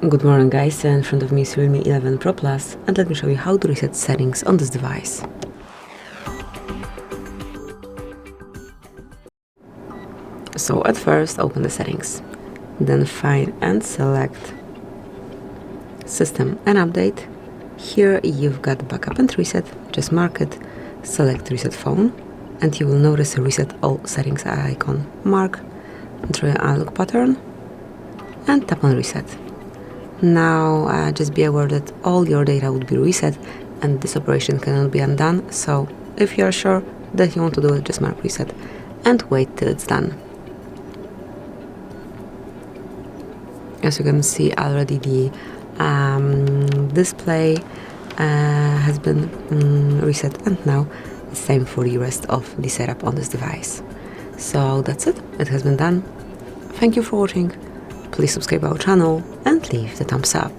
Good morning guys, in front of me is REALME 11 Pro Plus, and let me show you how to reset settings on this device. So at first open the settings, then find and select System and Update. Here you've got Backup and Reset, just mark it, select Reset Phone, and you will notice a Reset All Settings icon. Mark, draw an unlock pattern, and tap on Reset. Now just be aware that all your data would be reset and this operation cannot be undone, so if you are sure that you want to do it, just mark Reset and wait till it's done. As you can see already, the display has been reset, and now it's time for the rest of the setup on this device. So that's it, it has been done. Thank you for watching. Please subscribe our channel and leave the thumbs up.